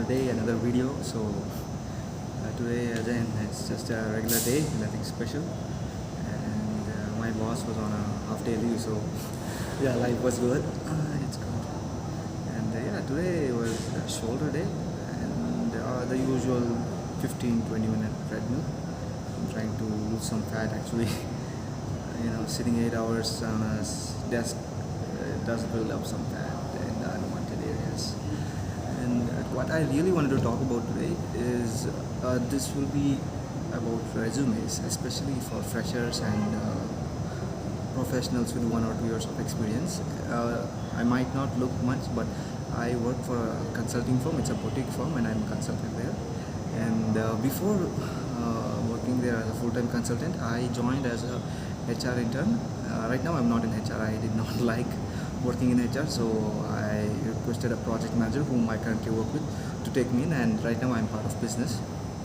day, another video. So today again it's just a regular day, nothing special. And my boss was on a half day leave, so yeah, life was good. It's good. And yeah, today was a shoulder day, and the usual 15-20 minute treadmill. I'm trying to lose some fat actually. Sitting 8 hours on a desk does build up some fat in the unwanted areas. And what I really wanted to talk about today is this will be about resumes, especially for freshers and professionals with 1 or 2 years of experience. I might not look much, but I work for a consulting firm. It's a boutique firm, and I'm a consultant there. And before working there as a full-time consultant, I joined as a HR intern. Right now I'm not in HR. I did not like working in HR, so I requested a project manager whom I currently work with to take me in, and right now I'm part of business.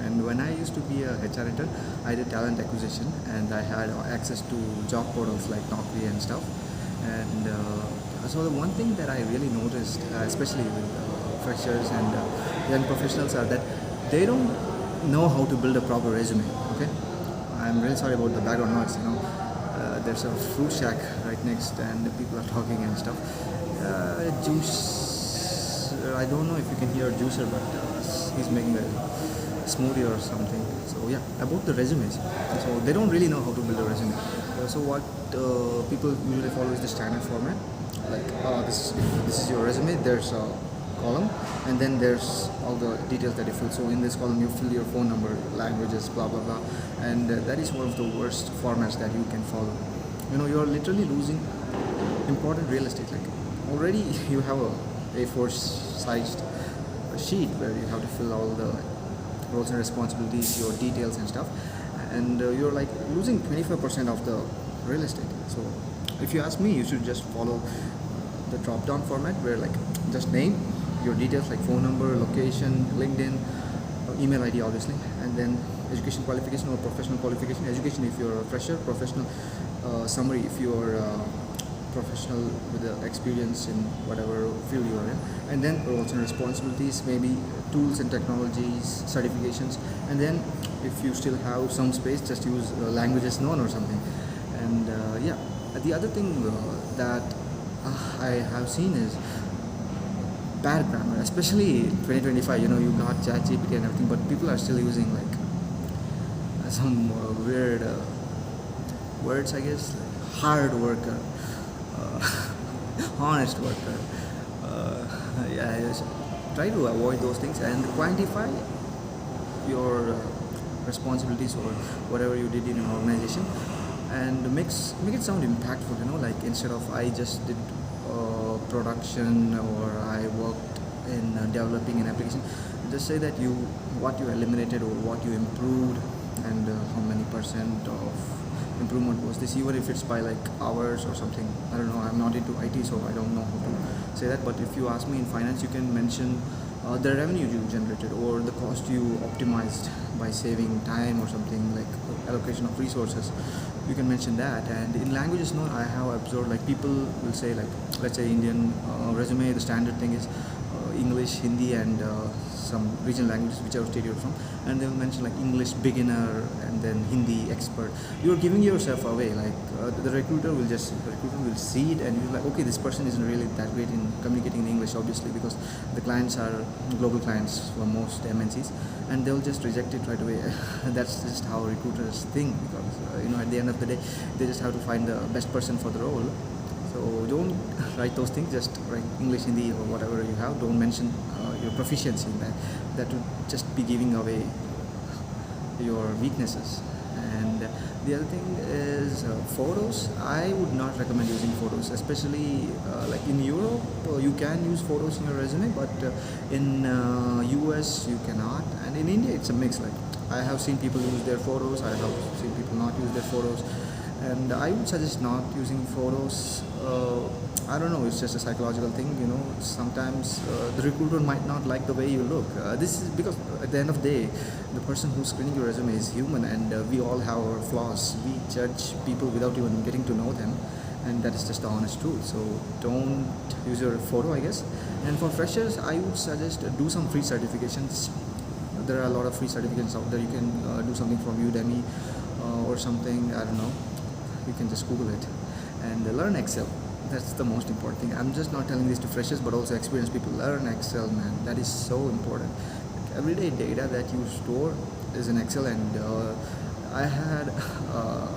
And when I used to be a HR intern, I did talent acquisition, and I had access to job portals like Naukri and stuff. And so the one thing that I really noticed, especially with freshers and young professionals, are that they don't know how to build a proper resume. Okay, I'm really sorry about the background noise. There's a fruit shack right next, and people are talking and stuff. Juice, I don't know if you can hear a juicer, but he's making a smoothie or something. So yeah, about the resumes. So they don't really know how to build a resume. So what people usually follow is the standard format. Like this is your resume. There's a column, and then there's all the details that you fill. So in this column you fill your phone number, languages, blah blah blah, and that is one of the worst formats that you can follow. You're literally losing important real estate. Like already you have a A4 sized sheet where you have to fill all the roles and responsibilities, your details and stuff, and you're like losing 25% of the real estate. So if you ask me, you should just follow the drop down format where like just name your details like phone number, location, LinkedIn, email ID obviously, and then education qualification or professional qualification. Education if you're a fresher, professional summary if you're professional with experience in whatever field you are in, and then roles and responsibilities, maybe tools and technologies, certifications, and then if you still have some space, just use languages known or something. And yeah, the other thing that I have seen is bad grammar, especially 2025. You got ChatGPT and everything, but people are still using like some weird words, I guess, like hard worker, honest worker. Yeah, just try to avoid those things and quantify your responsibilities or whatever you did in an organization, and make it sound impactful. Like instead of I just did production or I worked in developing an application, just say that what you eliminated or what you improved, and how many percent of improvement was this, even if it's by like hours or something. I don't know, I'm not into IT, so I don't know how to say that. But if you ask me in finance, you can mention the revenue you generated or the cost you optimized by saving time or something, like allocation of resources. You can mention that. And in languages, I have observed like people will say, like let's say Indian resume, the standard thing is English, Hindi, and some regional languages, whichever state you're from, and they will mention like English beginner and then Hindi expert. You're giving yourself away. Like the recruiter will see it, and you're like, okay, this person isn't really that great in communicating in English, obviously, because the clients are global clients for most MNCs, and they'll just reject it right away. That's just how recruiters think, because at the end of the day, they just have to find the best person for the role. So don't write those things, just write English, Hindi, or whatever you have. Don't mention your proficiency in that. That would just be giving away your weaknesses. And the other thing is photos. I would not recommend using photos, especially like in Europe. You can use photos in your resume, but in US you cannot. And in India it's a mix. Like I have seen people use their photos, I have seen people not use their photos. And I would suggest not using photos. I don't know, it's just a psychological thing. Sometimes the recruiter might not like the way you look. This is because at the end of the day, the person who's screening your resume is human, and we all have our flaws. We judge people without even getting to know them, and that is just the honest truth. So don't use your photo, I guess. And for freshers, I would suggest do some free certifications. There are a lot of free certifications out there. You can do something from Udemy or something, I don't know. You can just Google it and learn Excel. That's the most important thing. I'm just not telling this to freshers, but also experienced people. Learn Excel, man. That is so important. Everyday data that you store is in Excel, and I had a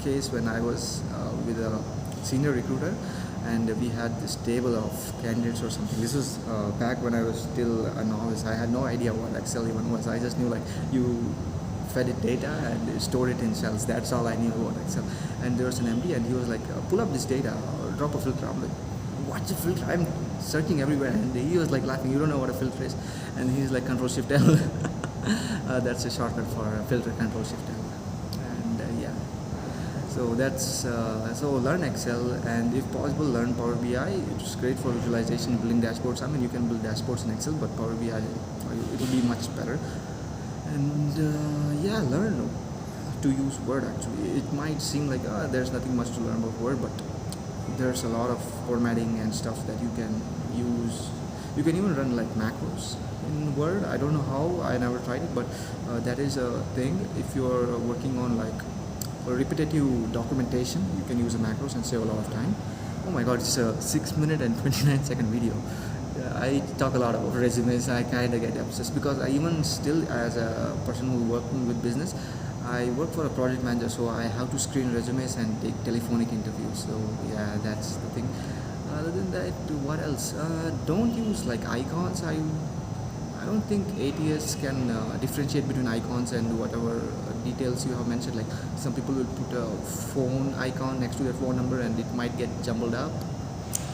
case when I was with a senior recruiter, and we had this table of candidates or something. This was back when I was still a novice. I had no idea what Excel even was. I just knew like you fed it data and stored it in cells. That's all I knew about Excel. And there was an MD, and he was like, pull up this data or drop a filter. I'm like, what's a filter? I'm searching everywhere. And he was like laughing, you don't know what a filter is. And he's like, Control Shift L. That's a shortcut for filter, Control Shift L. And yeah. So that's so learn Excel, and if possible learn Power BI. It's great for visualization, building dashboards. I mean, you can build dashboards in Excel, but Power BI it will be much better. And yeah, learn to use Word. Actually, it might seem like there's nothing much to learn about Word, but there's a lot of formatting and stuff that you can use. You can even run like macros in Word. I don't know how, I never tried it, but that is a thing. If you're working on like repetitive documentation, you can use the macros and save a lot of time. Oh my god, it's a 6 minute and 29-second video. I talk a lot about resumes. I kind of get obsessed because I even still, as a person who working with business, I work for a project manager, so I have to screen resumes and take telephonic interviews. So yeah, that's the thing. Other than that, what else? Don't use like icons. I don't think ATS can differentiate between icons and whatever details you have mentioned. Like some people will put a phone icon next to their phone number, and it might get jumbled up.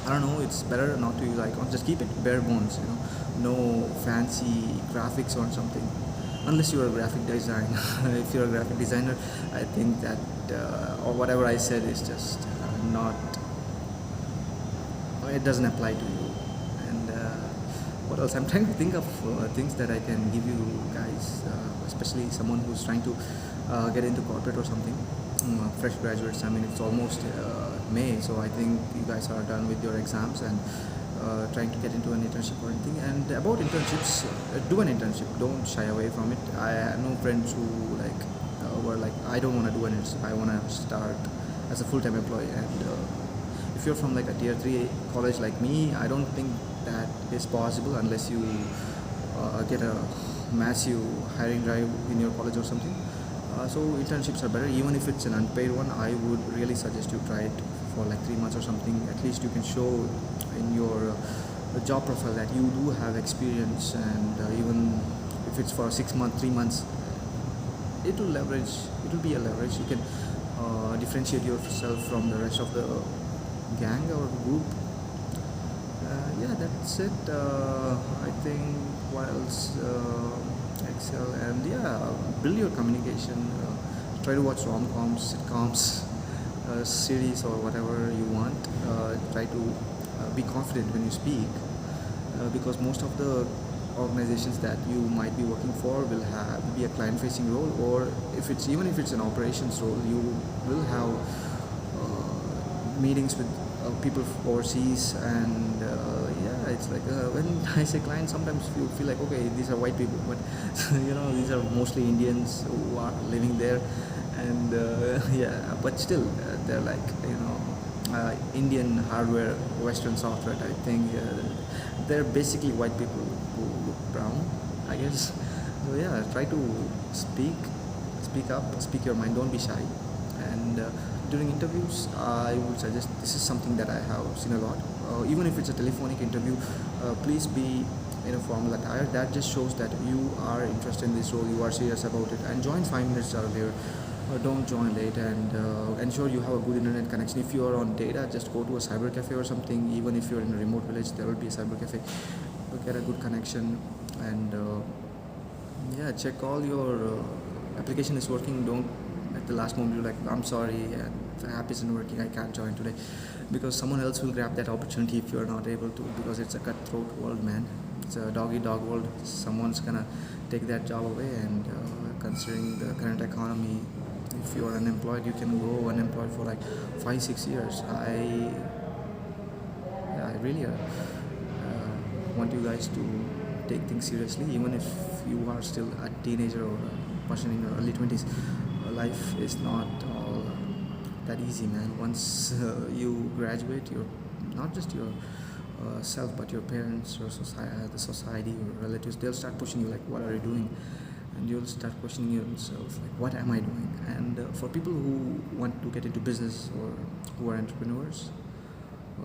I don't know. It's better not to use icons. Just keep it bare bones. No fancy graphics or something. Unless you're a graphic designer. If you're a graphic designer, I think that or whatever I said is just not. It doesn't apply to you. And what else? I'm trying to think of things that I can give you guys, especially someone who's trying to get into corporate or something. Fresh graduates. I mean, it's almost May, so I think you guys are done with your exams and trying to get into an internship or anything. And about internships, do an internship. Don't shy away from it. I know friends who were like, I don't want to do an internship. I want to start as a full-time employee. And if you're from like a tier 3 college like me, I don't think that is possible unless you get a massive hiring drive in your college or something. So internships are better. Even if it's an unpaid one, I would really suggest you try it for like 3 months or something. At least you can show in your job profile that you do have experience, and even if it's for 6 months, 3 months, it will be a leverage. You can differentiate yourself from the rest of the gang or group. Yeah, that's it. I think what else? Excel, and yeah, build your communication. Try to watch rom-coms, sitcoms, series, or whatever you want. Try to be confident when you speak, because most of the organizations that you might be working for will be a client-facing role, or even if it's an operations role, you will have meetings with people overseas. And yeah, it's like when I say clients, sometimes you feel like, okay, these are white people, but these are mostly Indians who are living there. And yeah, but still they're like Indian hardware, Western software type thing. They're basically white people who look brown, I guess. So yeah, try to speak up, speak your mind, don't be shy. And during interviews, I would suggest, this is something that I have seen a lot. Even if it's a telephonic interview, please be in a formal attire. That just shows that you are interested in this role, you are serious about it. And join 5 minutes earlier. Don't join late, and ensure you have a good internet connection. If you are on data, just go to a cyber cafe or something. Even if you're in a remote village, there will be a cyber cafe. Get a good connection, and yeah, check all your application is working. Don't at the last moment you're like, I'm sorry, the app isn't working, I can't join today, because someone else will grab that opportunity if you're not able to, because it's a cutthroat world, man. It's a dog-eat-dog world. Someone's gonna take that job away, and considering the current economy, if you are unemployed, you can go unemployed for like 5 6 years. I really want you guys to take things seriously, even if you are still a teenager or a person in your early 20s. Life is not all that easy, man. Once you graduate, you're not just your self, but your parents, your society, the society, your relatives, they'll start pushing you like, what are you doing? And you'll start questioning yourself like, what am I doing? And for people who want to get into business or who are entrepreneurs,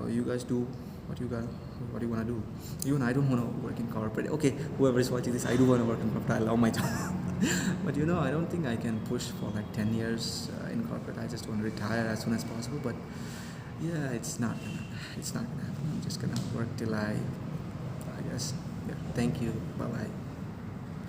you guys do what you want to do. Even I don't want to work in corporate. Okay, whoever is watching this, I do want to work in corporate. I love my job. But I don't think I can push for like 10 years in corporate. I just want to retire as soon as possible. But yeah, it's not gonna happen. I'm just gonna work till I guess. Yeah, thank you, bye bye.